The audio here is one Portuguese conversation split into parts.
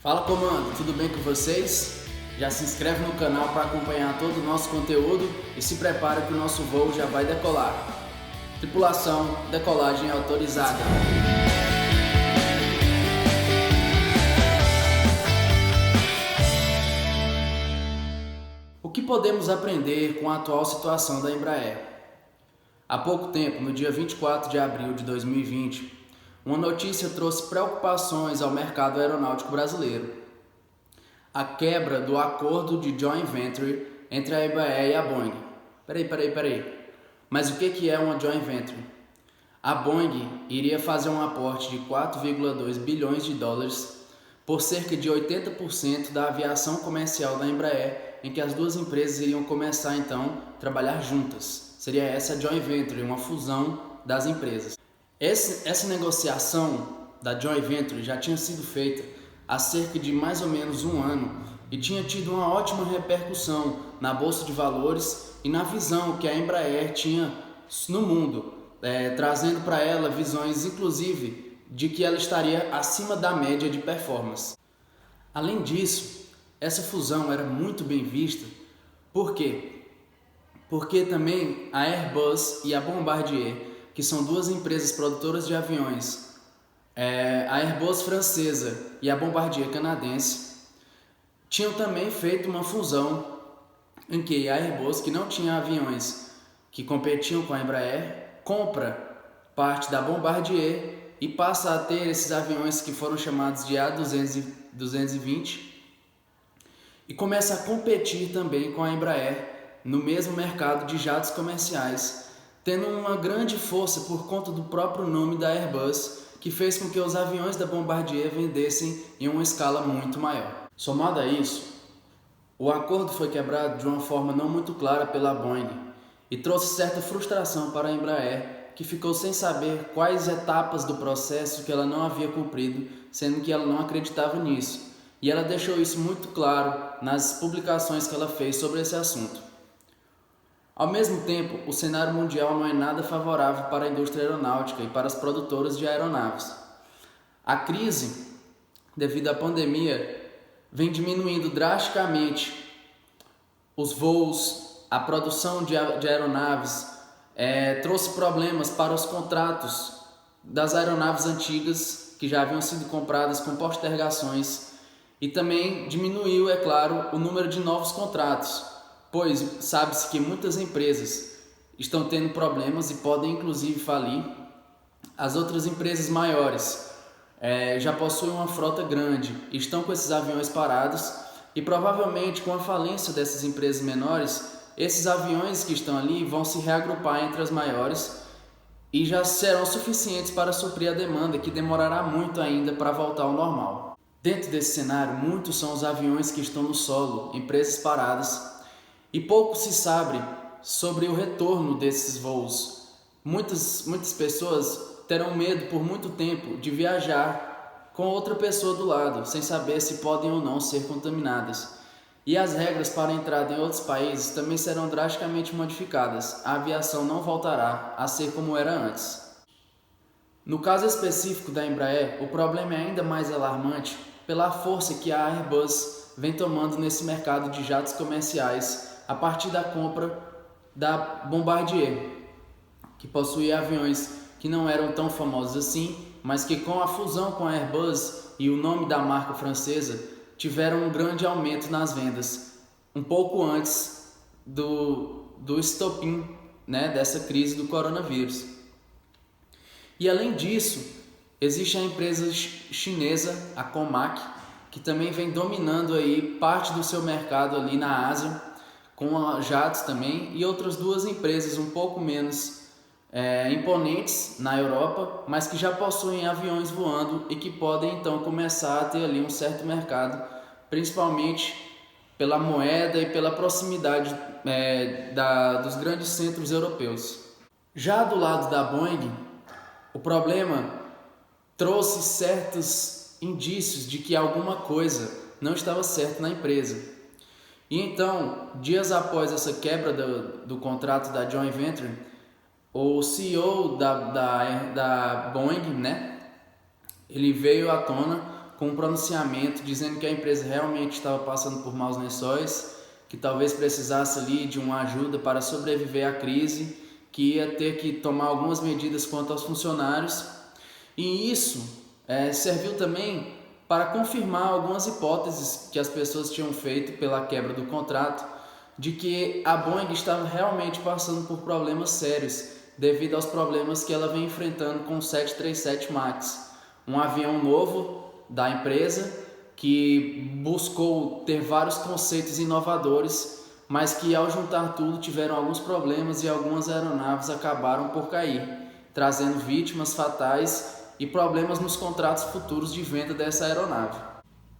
Fala comando, tudo bem com vocês? Já se inscreve no canal para acompanhar todo o nosso conteúdo e se prepara que o nosso voo já vai decolar. Tripulação, decolagem autorizada. O que podemos aprender com a atual situação da Embraer? Há pouco tempo, no dia 24 de abril de 2020, uma notícia trouxe preocupações ao mercado aeronáutico brasileiro. A quebra do acordo de joint venture entre a Embraer e a Boeing. Peraí. Mas o que é uma joint venture? A Boeing iria fazer um aporte de 4,2 bilhões de dólares por cerca de 80% da aviação comercial da Embraer, em que as duas empresas iriam começar então a trabalhar juntas. Seria essa a joint venture, uma fusão das empresas. Essa negociação da joint venture já tinha sido feita há cerca de mais ou menos um ano e tinha tido uma ótima repercussão na Bolsa de Valores e na visão que a Embraer tinha no mundo, trazendo para ela visões inclusive de que ela estaria acima da média de performance. Além disso, essa fusão era muito bem vista. Por quê? Porque também a Airbus e a Bombardier, que são duas empresas produtoras de aviões, a Airbus francesa e a Bombardier canadense, tinham também feito uma fusão em que a Airbus, que não tinha aviões que competiam com a Embraer, compra parte da Bombardier e passa a ter esses aviões que foram chamados de A220 e começa a competir também com a Embraer no mesmo mercado de jatos comerciais, tendo uma grande força por conta do próprio nome da Airbus, que fez com que os aviões da Bombardier vendessem em uma escala muito maior. Somado a isso, o acordo foi quebrado de uma forma não muito clara pela Boeing e trouxe certa frustração para a Embraer, que ficou sem saber quais etapas do processo que ela não havia cumprido, sendo que ela não acreditava nisso. E ela deixou isso muito claro nas publicações que ela fez sobre esse assunto. Ao mesmo tempo, o cenário mundial não é nada favorável para a indústria aeronáutica e para as produtoras de aeronaves. A crise, devido à pandemia, vem diminuindo drasticamente os voos, a produção de aeronaves, trouxe problemas para os contratos das aeronaves antigas que já haviam sido compradas com postergações e também diminuiu, é claro, o número de novos contratos, pois sabe-se que muitas empresas estão tendo problemas e podem inclusive falir. As outras empresas maiores já possuem uma frota grande, estão com esses aviões parados e provavelmente com a falência dessas empresas menores, esses aviões que estão ali vão se reagrupar entre as maiores e já serão suficientes para suprir a demanda, que demorará muito ainda para voltar ao normal. Dentro desse cenário, muitos são os aviões que estão no solo, empresas paradas, e pouco se sabe sobre o retorno desses voos. Muitas pessoas terão medo por muito tempo de viajar com outra pessoa do lado, sem saber se podem ou não ser contaminadas. E as regras para entrada em outros países também serão drasticamente modificadas. A aviação não voltará a ser como era antes. No caso específico da Embraer, o problema é ainda mais alarmante pela força que a Airbus vem tomando nesse mercado de jatos comerciais a partir da compra da Bombardier, que possuía aviões que não eram tão famosos assim, mas que com a fusão com a Airbus e o nome da marca francesa tiveram um grande aumento nas vendas, um pouco antes do estopim, dessa crise do coronavírus. E além disso, existe a empresa chinesa, a Comac, que também vem dominando aí parte do seu mercado ali na Ásia, com a jatos também, e outras duas empresas um pouco menos imponentes na Europa, mas que já possuem aviões voando e que podem então começar a ter ali um certo mercado, principalmente pela moeda e pela proximidade dos grandes centros europeus. Já do lado da Boeing, o problema trouxe certos indícios de que alguma coisa não estava certa na empresa. E então, dias após essa quebra do contrato da joint venture, o CEO da Boeing, ele veio à tona com um pronunciamento dizendo que a empresa realmente estava passando por maus lençóis, que talvez precisasse ali de uma ajuda para sobreviver à crise, que ia ter que tomar algumas medidas quanto aos funcionários. E isso serviu também para confirmar algumas hipóteses que as pessoas tinham feito pela quebra do contrato, de que a Boeing estava realmente passando por problemas sérios, devido aos problemas que ela vem enfrentando com o 737 MAX, um avião novo da empresa que buscou ter vários conceitos inovadores, mas que ao juntar tudo tiveram alguns problemas e algumas aeronaves acabaram por cair, trazendo vítimas fatais e problemas nos contratos futuros de venda dessa aeronave.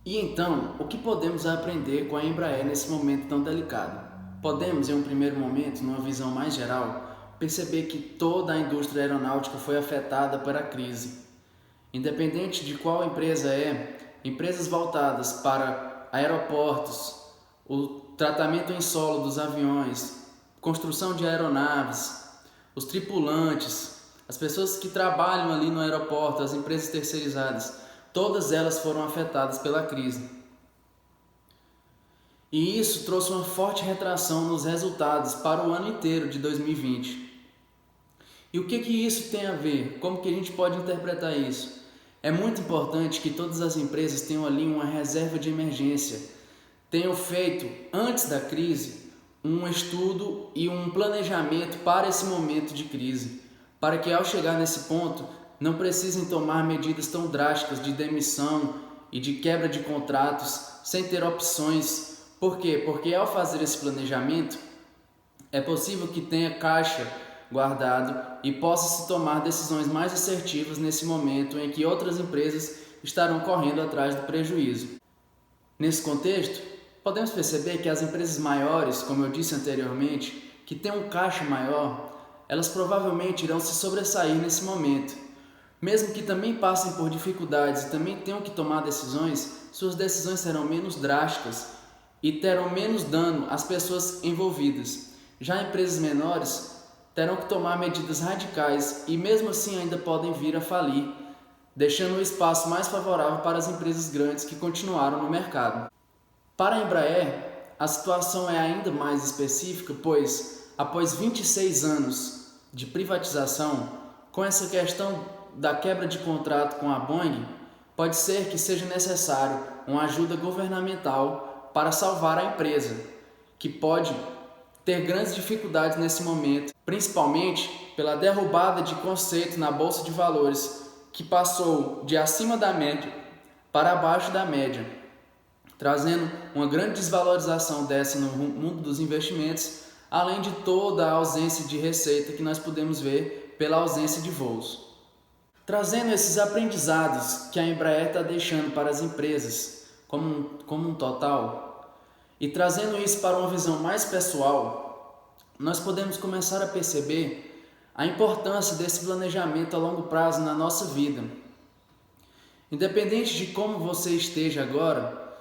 E então, o que podemos aprender com a Embraer nesse momento tão delicado? Podemos, em um primeiro momento, numa visão mais geral, perceber que toda a indústria aeronáutica foi afetada pela crise. Independente de qual empresa empresas voltadas para aeroportos, o tratamento em solo dos aviões, construção de aeronaves, os tripulantes, as pessoas que trabalham ali no aeroporto, as empresas terceirizadas, todas elas foram afetadas pela crise. E isso trouxe uma forte retração nos resultados para o ano inteiro de 2020. E o que isso tem a ver? Como que a gente pode interpretar isso? É muito importante que todas as empresas tenham ali uma reserva de emergência, tenham feito, antes da crise, um estudo e um planejamento para esse momento de crise, para que ao chegar nesse ponto não precisem tomar medidas tão drásticas de demissão e de quebra de contratos sem ter opções. Por quê? Porque ao fazer esse planejamento é possível que tenha caixa guardado e possa se tomar decisões mais assertivas nesse momento em que outras empresas estarão correndo atrás do prejuízo. Nesse contexto, podemos perceber que as empresas maiores, como eu disse anteriormente, que têm um caixa maior, elas provavelmente irão se sobressair nesse momento. Mesmo que também passem por dificuldades e também tenham que tomar decisões, suas decisões serão menos drásticas e terão menos dano às pessoas envolvidas. Já empresas menores terão que tomar medidas radicais e mesmo assim ainda podem vir a falir, deixando o espaço mais favorável para as empresas grandes que continuaram no mercado. Para a Embraer, a situação é ainda mais específica, pois após 26 anos de privatização, com essa questão da quebra de contrato com a Boeing, pode ser que seja necessário uma ajuda governamental para salvar a empresa, que pode ter grandes dificuldades nesse momento, principalmente pela derrubada de conceito na Bolsa de Valores, que passou de acima da média para abaixo da média, trazendo uma grande desvalorização dessa no mundo dos investimentos, além de toda a ausência de receita que nós podemos ver pela ausência de voos. Trazendo esses aprendizados que a Embraer está deixando para as empresas como um total, e trazendo isso para uma visão mais pessoal, nós podemos começar a perceber a importância desse planejamento a longo prazo na nossa vida. Independente de como você esteja agora,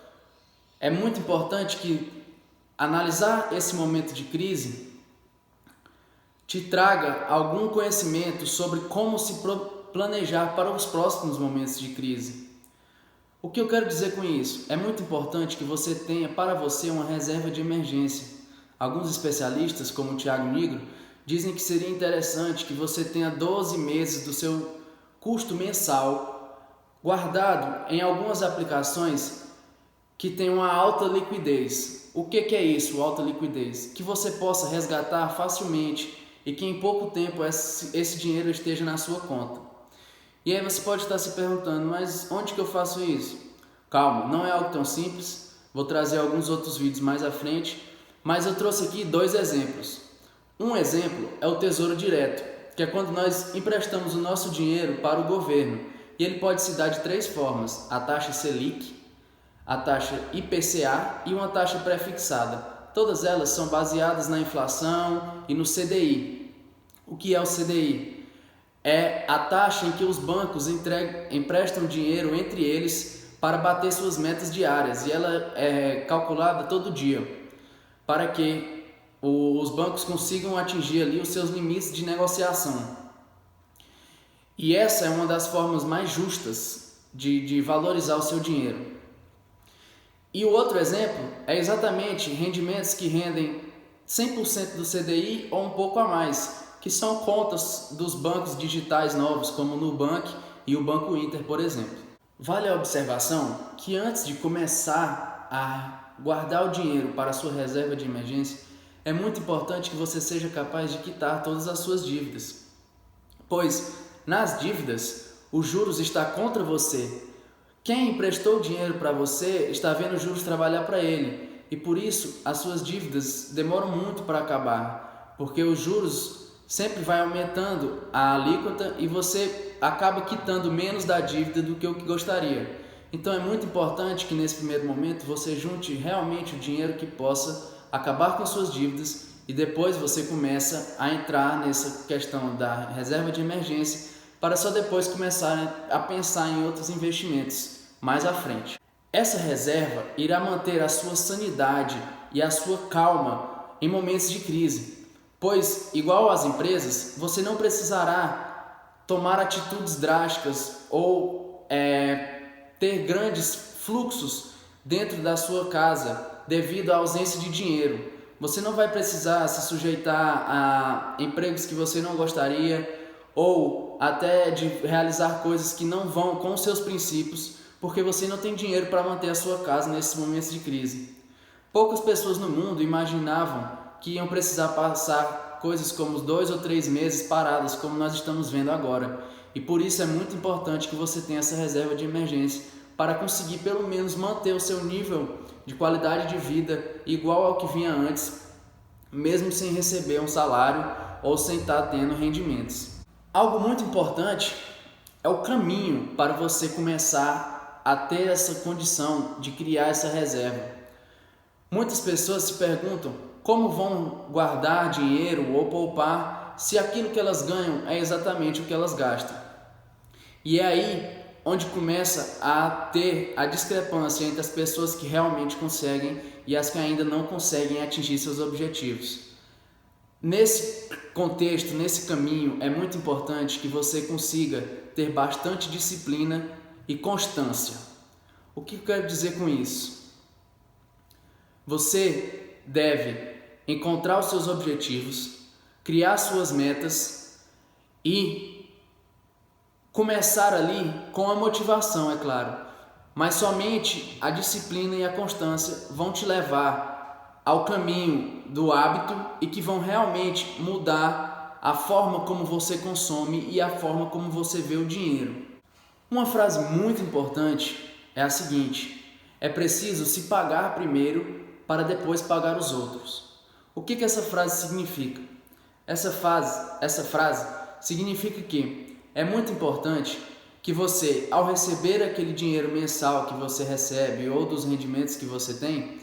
é muito importante que analisar esse momento de crise te traga algum conhecimento sobre como se planejar para os próximos momentos de crise. O que eu quero dizer com isso? É muito importante que você tenha para você uma reserva de emergência. Alguns especialistas, como o Thiago Nigro, dizem que seria interessante que você tenha 12 meses do seu custo mensal guardado em algumas aplicações que tenham uma alta liquidez. O que é isso, alta liquidez? Que você possa resgatar facilmente e que em pouco tempo esse dinheiro esteja na sua conta. E aí você pode estar se perguntando, mas onde que eu faço isso? Calma, não é algo tão simples, vou trazer alguns outros vídeos mais à frente, mas eu trouxe aqui 2 exemplos. Um exemplo é o Tesouro Direto, que é quando nós emprestamos o nosso dinheiro para o governo, e ele pode se dar de 3 formas: a taxa Selic, a taxa IPCA e uma taxa pré-fixada. Todas elas são baseadas na inflação e no CDI. O que é o CDI? É a taxa em que os bancos emprestam dinheiro entre eles para bater suas metas diárias, e ela é calculada todo dia para que os bancos consigam atingir ali os seus limites de negociação. E essa é uma das formas mais justas de valorizar o seu dinheiro. E o outro exemplo é exatamente rendimentos que rendem 100% do CDI ou um pouco a mais, que são contas dos bancos digitais novos, como o Nubank e o Banco Inter, por exemplo. Vale a observação que antes de começar a guardar o dinheiro para a sua reserva de emergência, é muito importante que você seja capaz de quitar todas as suas dívidas, pois nas dívidas os juros está contra você. Quem emprestou dinheiro para você está vendo os juros trabalhar para ele, e por isso as suas dívidas demoram muito para acabar, porque os juros sempre vai aumentando a alíquota e você acaba quitando menos da dívida do que o que gostaria. Então é muito importante que nesse primeiro momento você junte realmente o dinheiro que possa acabar com as suas dívidas, e depois você começa a entrar nessa questão da reserva de emergência para só depois começar a pensar em outros investimentos mais à frente. Essa reserva irá manter a sua sanidade e a sua calma em momentos de crise, pois, igual às empresas, você não precisará tomar atitudes drásticas ou ter grandes fluxos dentro da sua casa devido à ausência de dinheiro. Você não vai precisar se sujeitar a empregos que você não gostaria ou até de realizar coisas que não vão com os seus princípios, porque você não tem dinheiro para manter a sua casa nesses momentos de crise. Poucas pessoas no mundo imaginavam que iam precisar passar coisas como 2 ou 3 meses paradas, como nós estamos vendo agora. E por isso é muito importante que você tenha essa reserva de emergência para conseguir pelo menos manter o seu nível de qualidade de vida igual ao que vinha antes, mesmo sem receber um salário ou sem estar tendo rendimentos. Algo muito importante é o caminho para você começar a ter essa condição de criar essa reserva. Muitas pessoas se perguntam como vão guardar dinheiro ou poupar se aquilo que elas ganham é exatamente o que elas gastam. E é aí onde começa a ter a discrepância entre as pessoas que realmente conseguem e as que ainda não conseguem atingir seus objetivos. Nesse contexto, nesse caminho, é muito importante que você consiga ter bastante disciplina e constância. O que eu quero dizer com isso? Você deve encontrar os seus objetivos, criar suas metas e começar ali com a motivação, é claro, mas somente a disciplina e a constância vão te levar ao caminho do hábito e que vão realmente mudar a forma como você consome e a forma como você vê o dinheiro. Uma frase muito importante é a seguinte: é preciso se pagar primeiro para depois pagar os outros. O que essa frase significa? Essa frase significa que é muito importante que você, ao receber aquele dinheiro mensal que você recebe ou dos rendimentos que você tem,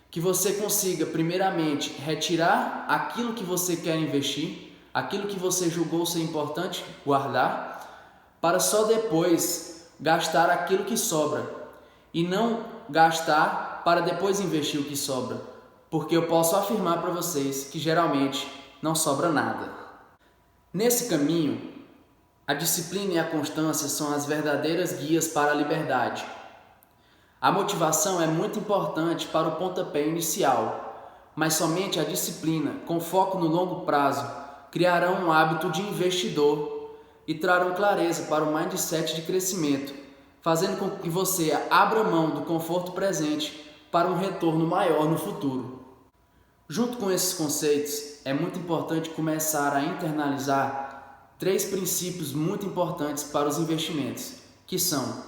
que você consiga primeiramente retirar aquilo que você quer investir, aquilo que você julgou ser importante guardar, para só depois gastar aquilo que sobra e não gastar para depois investir o que sobra, porque eu posso afirmar para vocês que geralmente não sobra nada. Nesse caminho, a disciplina e a constância são as verdadeiras guias para a liberdade. A motivação é muito importante para o pontapé inicial, mas somente a disciplina, com foco no longo prazo, criarão um hábito de investidor e trarão clareza para o mindset de crescimento, fazendo com que você abra mão do conforto presente para um retorno maior no futuro. Junto com esses conceitos, é muito importante começar a internalizar 3 princípios muito importantes para os investimentos, que são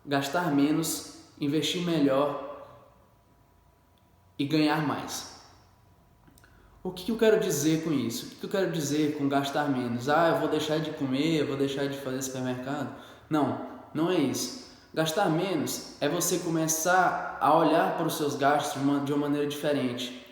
gastar menos, investir melhor e ganhar mais. O que eu quero dizer com isso? O que eu quero dizer com gastar menos? Eu vou deixar de comer, eu vou deixar de fazer supermercado? Não, não é isso. Gastar menos é você começar a olhar para os seus gastos de uma maneira diferente.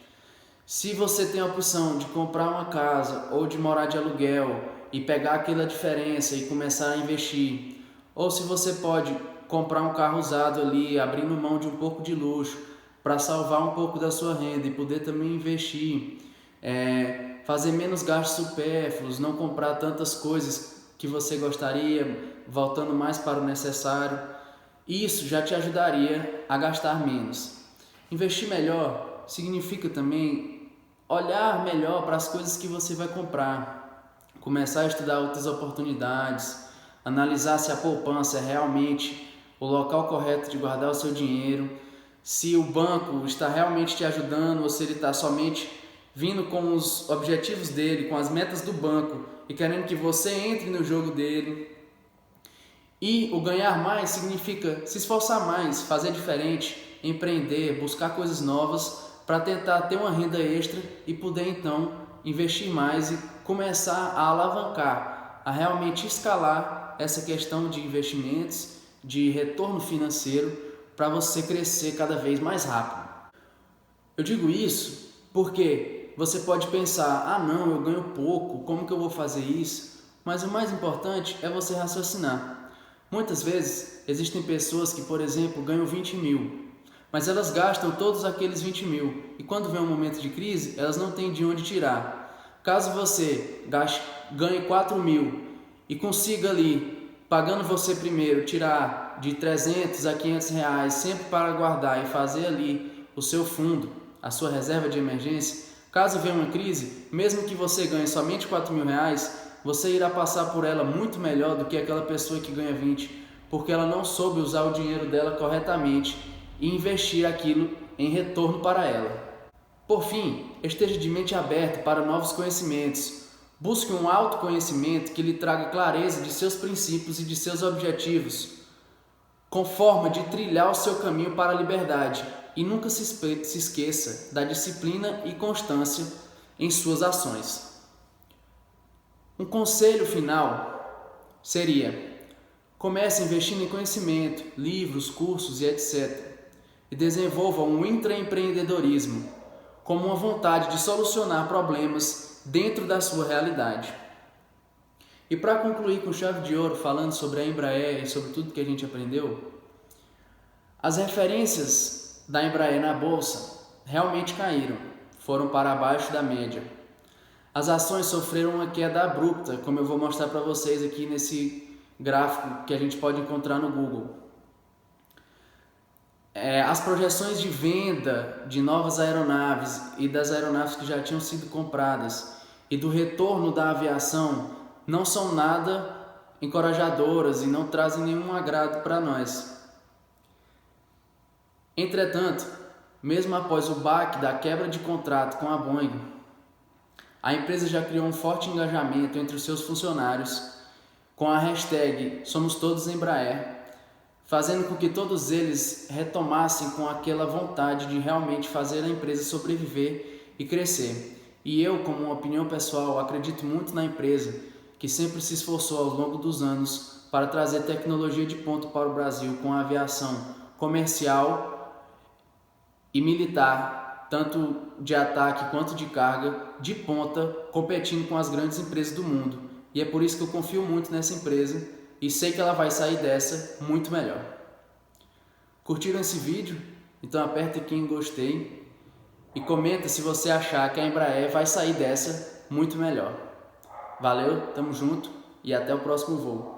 Se você tem a opção de comprar uma casa ou de morar de aluguel e pegar aquela diferença e começar a investir, ou se você pode comprar um carro usado ali, abrindo mão de um pouco de luxo para salvar um pouco da sua renda e poder também investir, fazer menos gastos supérfluos, não comprar tantas coisas que você gostaria, voltando mais para o necessário. Isso já te ajudaria a gastar menos. Investir melhor significa também olhar melhor para as coisas que você vai comprar, começar a estudar outras oportunidades, analisar se a poupança é realmente o local correto de guardar o seu dinheiro, se o banco está realmente te ajudando ou se ele está somente vindo com os objetivos dele, com as metas do banco e querendo que você entre no jogo dele. E o ganhar mais significa se esforçar mais, fazer diferente, empreender, buscar coisas novas para tentar ter uma renda extra e poder então investir mais e começar a alavancar, a realmente escalar essa questão de investimentos, de retorno financeiro para você crescer cada vez mais rápido. Eu digo isso porque você pode pensar, não, eu ganho pouco, como que eu vou fazer isso? Mas o mais importante é você raciocinar. Muitas vezes existem pessoas que, por exemplo, ganham 20 mil, mas elas gastam todos aqueles 20 mil e quando vem um momento de crise, elas não têm de onde tirar. Caso você ganhe 4 mil e consiga ali, pagando você primeiro, tirar de 300 a 500 reais sempre para guardar e fazer ali o seu fundo, a sua reserva de emergência, caso venha uma crise, mesmo que você ganhe somente 4 mil reais, você irá passar por ela muito melhor do que aquela pessoa que ganha 20, porque ela não soube usar o dinheiro dela corretamente e investir aquilo em retorno para ela. Por fim, esteja de mente aberta para novos conhecimentos. Busque um autoconhecimento que lhe traga clareza de seus princípios e de seus objetivos, com forma de trilhar o seu caminho para a liberdade, e nunca se esqueça da disciplina e constância em suas ações. Um conselho final seria: comece investindo em conhecimento, livros, cursos e etc. E desenvolva um intraempreendedorismo como uma vontade de solucionar problemas dentro da sua realidade. E para concluir com chave de ouro, falando sobre a Embraer e sobre tudo que a gente aprendeu, as referências da Embraer na bolsa realmente caíram, foram para abaixo da média. As ações sofreram uma queda abrupta, como eu vou mostrar para vocês aqui nesse gráfico que a gente pode encontrar no Google. As projeções de venda de novas aeronaves e das aeronaves que já tinham sido compradas e do retorno da aviação não são nada encorajadoras e não trazem nenhum agrado para nós. Entretanto, mesmo após o baque da quebra de contrato com a Boeing, a empresa já criou um forte engajamento entre os seus funcionários com a hashtag Somos Todos Embraer, fazendo com que todos eles retomassem com aquela vontade de realmente fazer a empresa sobreviver e crescer. E eu, como uma opinião pessoal, acredito muito na empresa, que sempre se esforçou ao longo dos anos para trazer tecnologia de ponta para o Brasil com a aviação comercial e militar, tanto de ataque quanto de carga, de ponta, competindo com as grandes empresas do mundo. E é por isso que eu confio muito nessa empresa e sei que ela vai sair dessa muito melhor. Curtiram esse vídeo? Então aperta aqui em gostei e comenta se você achar que a Embraer vai sair dessa muito melhor. Valeu, tamo junto e até o próximo voo.